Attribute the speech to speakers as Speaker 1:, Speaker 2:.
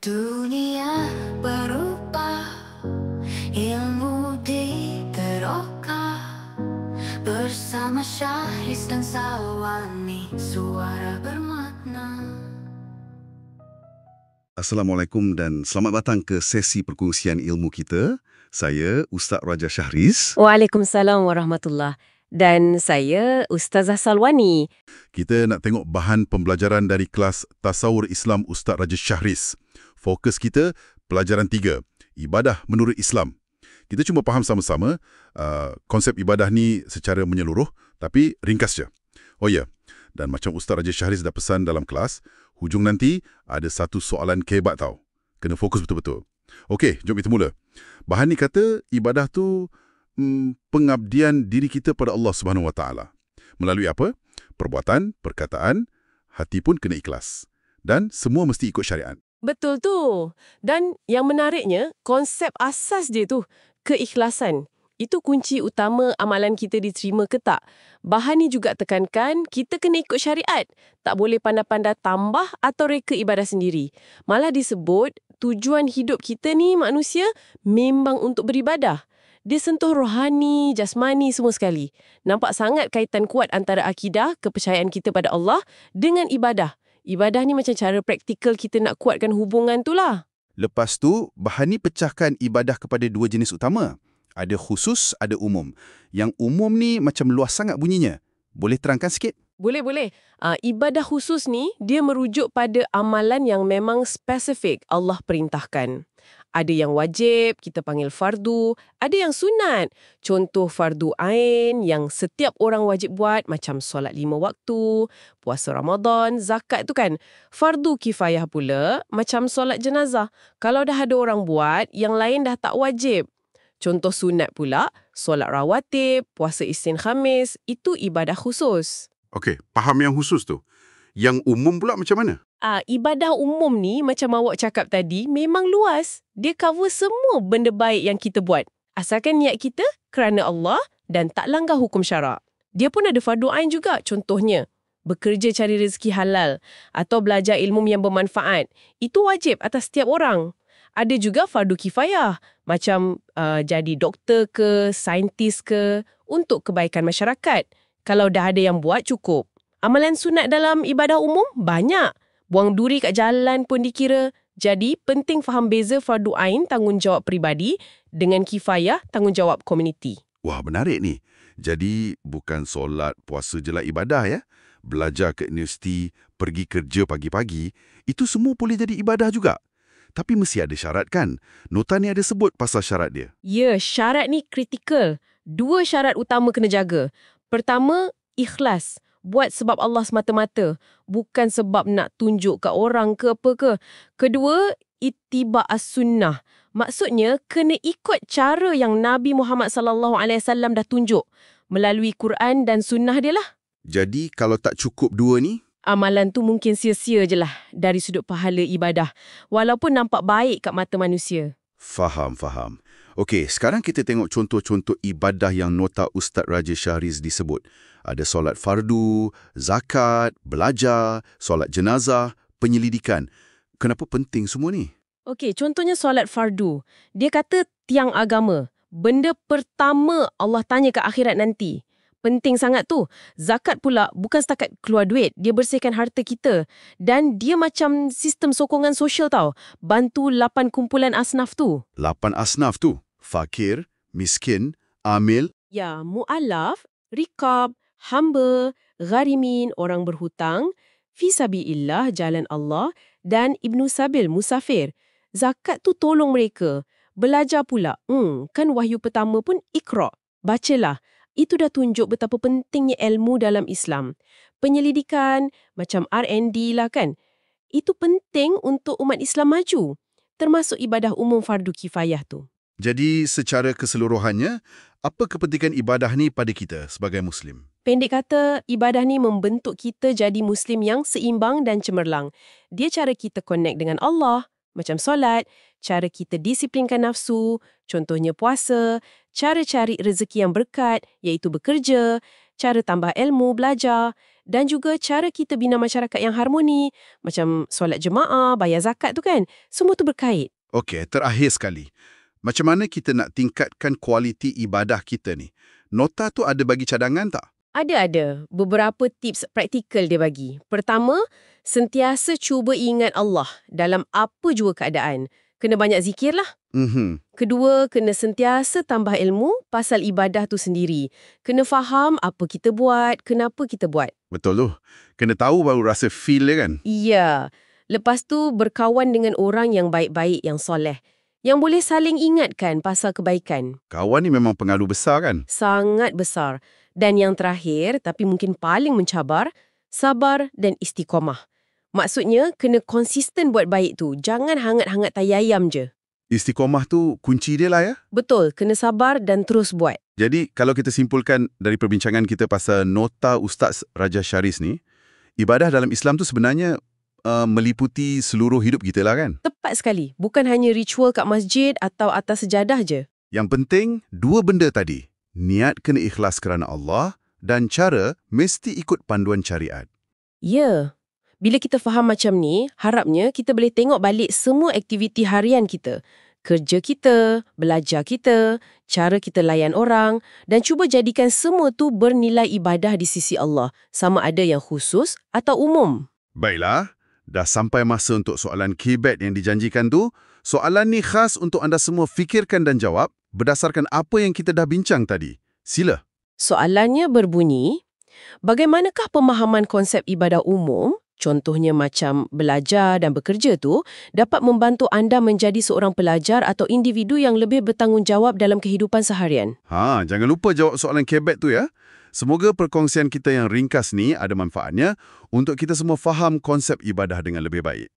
Speaker 1: Dunia berubah, ilmu diterokah. Bersama Syahris dan Salwani, suara bermakna.
Speaker 2: Assalamualaikum dan selamat datang ke sesi perkongsian ilmu kita. Saya Ustaz Raja Syahris.
Speaker 3: Waalaikumsalam warahmatullahi. Dan saya Ustazah Salwani.
Speaker 2: Kita nak tengok bahan pembelajaran dari kelas Tasawur Islam Ustaz Raja Syahris. Fokus kita pelajaran 3, ibadah menurut Islam. Kita cuma faham sama-sama konsep ibadah ni secara menyeluruh, tapi ringkas je. Oh ya, dan macam Ustaz Raja Syahris dah pesan dalam kelas, hujung nanti ada satu soalan kebat tau. Kena fokus betul-betul. Okey, jom kita mula. Bahan ni kata ibadah tu pengabdian diri kita pada Allah Subhanahu Wa Taala. Melalui apa? Perbuatan, perkataan, hati pun kena ikhlas. Dan semua mesti ikut syariat.
Speaker 3: Betul tu. Dan yang menariknya, konsep asas dia tu, keikhlasan. Itu kunci utama amalan kita diterima ke tak. Bahan ni juga tekankan, kita kena ikut syariat. Tak boleh pandai-pandai tambah atau reka ibadah sendiri. Malah disebut, tujuan hidup kita ni manusia memang untuk beribadah. Dia sentuh rohani, jasmani semua sekali. Nampak sangat kaitan kuat antara akidah, kepercayaan kita pada Allah dengan ibadah. Ibadah ni macam cara praktikal kita nak kuatkan hubungan tu lah.
Speaker 4: Lepas tu, bahan ni pecahkan ibadah kepada dua jenis utama. Ada khusus, ada umum. Yang umum ni macam luas sangat bunyinya. Boleh terangkan sikit?
Speaker 3: Boleh. Ibadah khusus ni, dia merujuk pada amalan yang memang spesifik Allah perintahkan. Ada yang wajib, kita panggil fardu. Ada yang sunat. Contoh fardu ain yang setiap orang wajib buat, macam solat 5 waktu, puasa Ramadan, zakat tu kan. Fardu kifayah pula, macam solat jenazah. Kalau dah ada orang buat, yang lain dah tak wajib. Contoh sunat pula, solat rawatib, puasa Isnin Khamis, itu ibadah khusus.
Speaker 2: Okey, faham yang khusus tu. Yang umum pula macam mana?
Speaker 3: Ibadah umum ni, macam awak cakap tadi, memang luas. Dia cover semua benda baik yang kita buat. Asalkan niat kita kerana Allah dan tak langgar hukum syarak. Dia pun ada fardu ain juga, contohnya. Bekerja cari rezeki halal atau belajar ilmu yang bermanfaat. Itu wajib atas setiap orang. Ada juga fardu kifayah, macam jadi doktor ke, saintis ke, untuk kebaikan masyarakat. Kalau dah ada yang buat, cukup. Amalan sunat dalam ibadah umum, banyak. Buang duri kat jalan pun dikira. Jadi, penting faham beza fardu ain, tanggungjawab peribadi, dengan kifayah, tanggungjawab komuniti.
Speaker 2: Wah, menarik ni. Jadi, bukan solat, puasa je lah ibadah ya. Belajar ke universiti, pergi kerja pagi-pagi, itu semua boleh jadi ibadah juga. Tapi mesti ada syarat kan? Nota ni ada sebut pasal syarat dia.
Speaker 3: Ya, syarat ni kritikal. 2 syarat utama kena jaga. Pertama, ikhlas. Buat sebab Allah semata-mata. Bukan sebab nak tunjuk kat orang ke apa ke. Kedua, ittiba' as-sunnah. Maksudnya, kena ikut cara yang Nabi Muhammad SAW dah tunjuk. Melalui Quran dan sunnah dia lah.
Speaker 4: Jadi, kalau tak cukup dua ni,
Speaker 3: Amalan tu mungkin sia-sia je lah dari sudut pahala ibadah. Walaupun nampak baik kat mata manusia.
Speaker 4: faham. Okey, sekarang kita tengok contoh-contoh ibadah yang nota Ustaz Raja Syahris disebut. Ada solat fardu, zakat, belajar, solat jenazah, penyelidikan. Kenapa penting semua ni?
Speaker 3: Okey, contohnya solat fardu. Dia kata tiang agama. Benda pertama Allah tanya ke akhirat nanti. Penting sangat tu. Zakat pula bukan setakat keluar duit. Dia bersihkan harta kita. Dan dia macam sistem sokongan sosial tau. Bantu 8 kumpulan asnaf tu.
Speaker 4: 8 asnaf tu. Fakir, miskin, amil.
Speaker 3: Ya, mu'alaf, rikab, hamba, gharimin, orang berhutang, fisabiillah, jalan Allah, dan ibnu sabil, musafir. Zakat tu tolong mereka. Belajar pula. Kan wahyu pertama pun Iqra. Bacalah. Itu dah tunjuk betapa pentingnya ilmu dalam Islam. Penyelidikan, macam R&D lah kan. Itu penting untuk umat Islam maju. Termasuk ibadah umum fardu kifayah tu.
Speaker 2: Jadi, secara keseluruhannya, apa kepentingan ibadah ni pada kita sebagai Muslim?
Speaker 3: Pendek kata, ibadah ni membentuk kita jadi Muslim yang seimbang dan cemerlang. Dia cara kita connect dengan Allah, macam solat, cara kita disiplinkan nafsu, contohnya puasa, cara cari rezeki yang berkat, iaitu bekerja, cara tambah ilmu, belajar, dan juga cara kita bina masyarakat yang harmoni, macam solat jemaah, bayar zakat tu kan, semua tu berkait.
Speaker 2: Okey, terakhir sekali. Macam mana kita nak tingkatkan kualiti ibadah kita ni? Nota tu ada bagi cadangan tak?
Speaker 3: Ada. Beberapa tips praktikal dia bagi. Pertama, sentiasa cuba ingat Allah dalam apa jua keadaan. Kena banyak zikir lah. Kedua, kena sentiasa tambah ilmu pasal ibadah tu sendiri. Kena faham apa kita buat, kenapa kita buat.
Speaker 2: Betul tu. Kena tahu baru rasa feel dia kan?
Speaker 3: Iya. Lepas tu, berkawan dengan orang yang baik-baik, yang soleh. Yang boleh saling ingatkan pasal kebaikan.
Speaker 2: Kawan ni memang pengaruh besar kan?
Speaker 3: Sangat besar. Dan yang terakhir, tapi mungkin paling mencabar, sabar dan istiqomah. Maksudnya, kena konsisten buat baik tu. Jangan hangat-hangat tai ayam je.
Speaker 2: Istiqomah tu kunci dia lah ya?
Speaker 3: Betul, kena sabar dan terus buat.
Speaker 2: Jadi, kalau kita simpulkan dari perbincangan kita pasal nota Ustaz Raja Syahriz ni, ibadah dalam Islam tu sebenarnya meliputi seluruh hidup kita lah kan?
Speaker 3: Tepat sekali. Bukan hanya ritual kat masjid atau atas sejadah je.
Speaker 2: Yang penting, dua benda tadi. Niat kena ikhlas kerana Allah dan cara mesti ikut panduan syariat.
Speaker 3: Ya. Bila kita faham macam ni, harapnya kita boleh tengok balik semua aktiviti harian kita. Kerja kita, belajar kita, cara kita layan orang dan cuba jadikan semua tu bernilai ibadah di sisi Allah, sama ada yang khusus atau umum.
Speaker 2: Baiklah, dah sampai masa untuk soalan keybat yang dijanjikan tu. Soalan ni khas untuk anda semua fikirkan dan jawab berdasarkan apa yang kita dah bincang tadi. Sila.
Speaker 3: Soalannya berbunyi, bagaimanakah pemahaman konsep ibadah umum, contohnya macam belajar dan bekerja tu, dapat membantu anda menjadi seorang pelajar atau individu yang lebih bertanggungjawab dalam kehidupan seharian?
Speaker 2: Jangan lupa jawab soalan keybat tu ya. Semoga perkongsian kita yang ringkas ni ada manfaatnya untuk kita semua faham konsep ibadah dengan lebih baik.